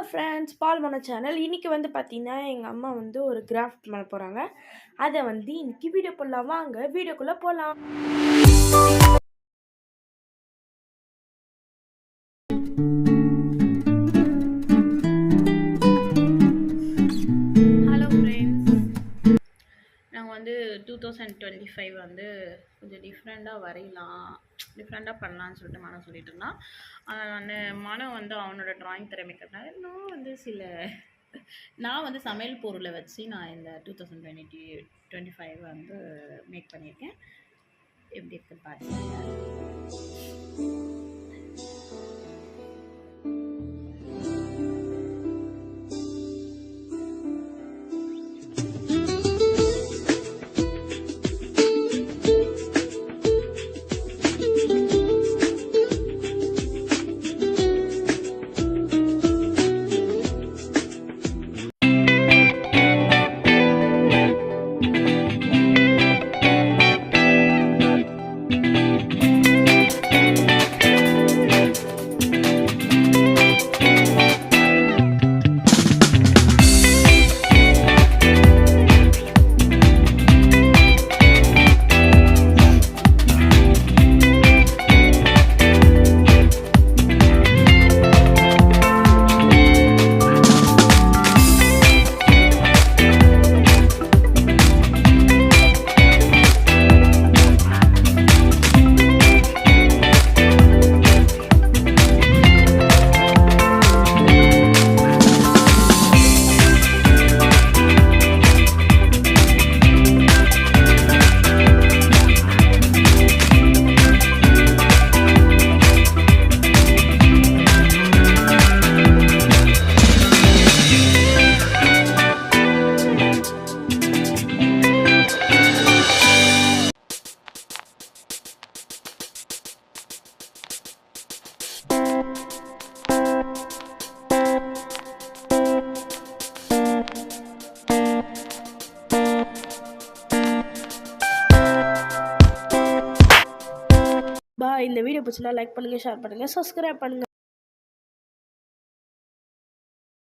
வாங்க friends, பால்வன channel. இன்றைக்கி வந்து பார்த்திங்கன்னா எங்கள் அம்மா வந்து ஒரு கிராஃப்ட் பண்ண போகிறாங்க. அதை வந்து இன்றைக்கி வீடியோ போடலாம். வாங்க வீடியோக்குள்ளே போகலாம். ஹலோ ஃப்ரெண்ட்ஸ், நாங்கள் வந்து 2025 வந்து கொஞ்சம் டிஃப்ரெண்ட்டாக டிஃப்ரெண்ட்டாக பண்ணலான்னு சொல்லிட்டு மனம் சொல்லிட்டு இருந்தான். அந்த மனம் வந்து அவனோட ட்ராயிங் திறமைக்கிறதுனால நான் வந்து சமையல் பொருளை வச்சு நான் இந்த 2025 வந்து மேக் பண்ணியிருக்கேன். எப்படி இருக்குன்னு பாருங்கள். இந்த வீடியோ பிடிச்சினா லைக் பண்ணுங்கள், ஷேர் பண்ணுங்கள், சப்ஸ்கிரைப் பண்ணுங்கள்.